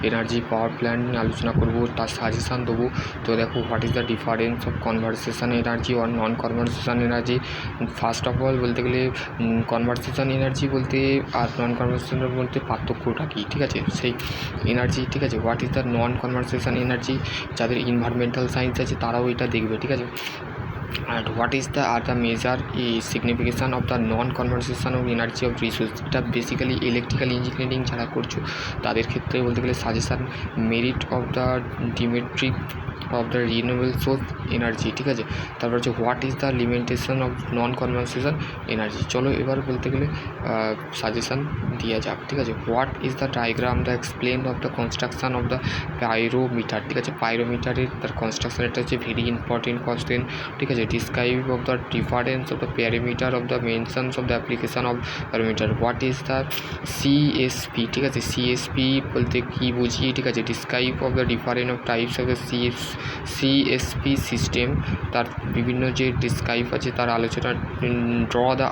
Energy power plant নিয়ে আলোচনা করব, তার সাজেশান দেবো। তো দেখো, what is the difference of conversation energy or non conversation energy. First of all বলতে গেলে কনভারসেশন এনার্জি বলতে আর নন কনভারসেশন বলতে পার্থক্যটা কী, ঠিক আছে, সেই এনার্জি, ঠিক আছে। What is the non conversation energy, যাদের ইনভারমেন্টাল সায়েন্স আছে তারাও এটা দেখবে, ঠিক আছে। and what is the other major signification of the non-conservation of energy of resource, এটা বেসিক্যালি ইলেকট্রিক্যাল ইঞ্জিনিয়ারিং যারা করছো তাদের ক্ষেত্রে বলতে গেলে suggestion merit of the demerit of the renewable source energy, ঠিক আছে। তারপর হচ্ছে what is the limitation of non conversation energy. চলো এবার বলতে গেলে সাজেশান দেওয়া যাক, ঠিক আছে। What is the diagram the explain of the construction of the pyrometer, ঠিক আছে। পাইরোমিটারের তার কনস্ট্রাকশন, এটা হচ্ছে ভেরি ইম্পর্টেন্ট কোশ্চেন, ঠিক আছে। Describe of the difference of the parameter of the mentions of the application of parameter. What is the CSP, ঠিক আছে। CSP বলতে কী বুঝি, ঠিক আছে। Describe of the different of types of the CSP system, তার বিভিন্ন যে ডিসক্রাইব আছে তার আলোচনা। Draw the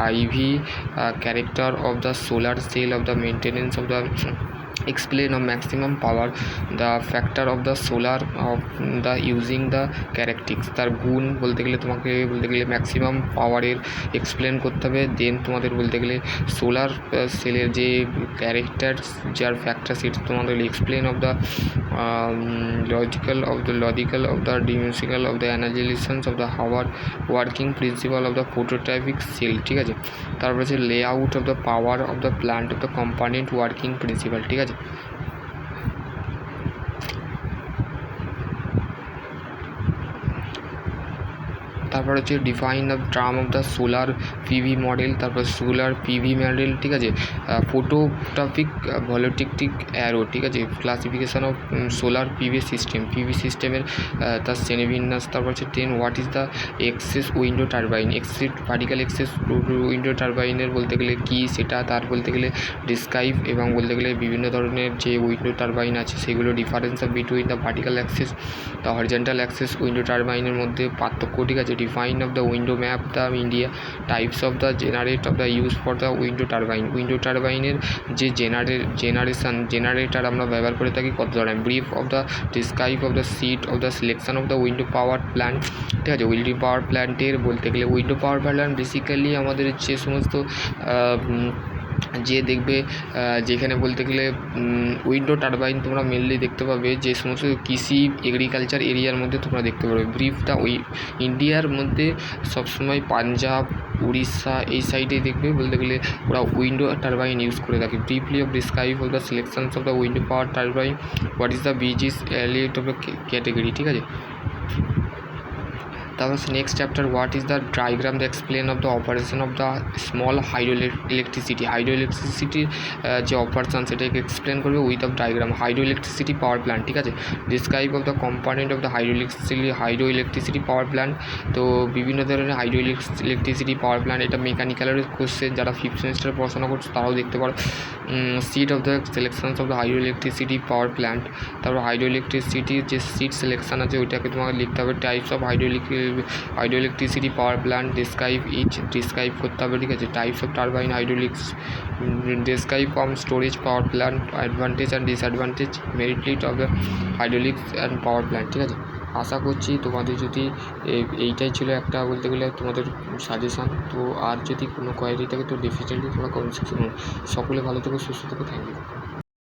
IV character of the solar cell of the maintenance of the explain of maximum power, the factor of the solar of the using the characteristics, তার গুণ বলতে গেলে তোমাকে বলতে গেলে ম্যাক্সিমাম পাওয়ারের এক্সপ্লেন করতে হবে। দেন তোমাদের বলতে গেলে সোলার সেলের যে ক্যারেক্টার যার ফ্যাক্টর সেটা তোমাদের explain of the logical of the dimensional of the analysis of the how are working principle of the phototypic cell, ঠিক আছে। তারপর হচ্ছে layout of the power of the plant of the component working principle, ঠিক আছে। তারপর হচ্ছে define the term of the solar PV model, তারপর solar PV model, ঠিক আছে। ফটোটপিক ভলিটিক অ্যারো, ঠিক আছে। ক্লাসিফিকেশান অফ সোলার পিভি সিস্টেমের তার শ্রেণীবিন্যাস। তারপর হচ্ছে what is the axis window turbine, vertical axis window টারবাইনের বলতে গেলে কী সেটা, তার বলতে গেলে ডিসক্রাইব এবং বলতে গেলে বিভিন্ন ধরনের যে উইন্ডো টারবাইন আছে সেগুলো difference of between the vertical axis the horizontal axis window টারবাইনের মধ্যে পার্থক্য, ঠিক আছে। Define of the window map the India types of the generate of the use for the window টারবাইনের যে জেনারেটার আমরা ব্যবহার করে থাকি কত ধরনের। Brief of the describe of the site of the selection of the window power plant, ঠিক আছে। উইন্ডো পাওয়ার প্ল্যান্টের বলতে গেলে উইন্ডো পাওয়ার প্ল্যান্ট বেসিক্যালি আমাদের যে সমস্ত যে দেখবে যেখানে বলতে গেলে উইন্ডো টারবাইন তোমরা মেনলি দেখতে পাবে যে সমস্ত কৃষি এগ্রিকালচার এরিয়ার মধ্যে তোমরা দেখতে পাবে। ব্রিফটা ইন্ডিয়ার মধ্যে সবসময় পাঞ্জাব, উড়িষ্যা এই সাইডে দেখবে বলতে গেলে ওরা উইন্ডো টারবাইন ইউজ করে থাকে। Briefly of describe of the selections of the window power turbine, what is the basis elite of the category, ঠিক আছে। তারপর next chapter what is the diagram the explain of the operation of the small hydro ইলেকট্রিসিটির যে operation সেটাকে explain করবে with of diagram. Hydro electricity power plant, ঠিক আছে। Describe of the component of the hydro electricity power plant. তো বিভিন্ন ধরনের hydro electricity power plant, এটা মেকানিক্যালের কোশ্চেন, যারা ফিফথ সেমিস্টারে পড়াশোনা করছে তারাও দেখতে পারো। Site of the selections of the hydro electricity power plant, তারপর হাইড্রো ইলেকট্রিসিটির যে সিট সিলেকশন আছে ওইটাকে তোমাকে লিখতে হবে। Types of hydro electricity power plant describe করতে হবে, ঠিক আছে। Types of turbine describe from storage power plant, advantage and disadvantage, merit of the hydraulics and power plant, ঠিক আছে। আশা করছি তোমাদের যদি এইটাই ছিল একটা বলতে গেলে তোমাদের সাজেশান। তো আর যদি কোনো কোয়ারি থাকে তো ডেফিনেটলি তোমরা কমেন্ট সেকশনে। সকলে ভালো থেকো, সুস্থ থেকো, থ্যাংক ইউ।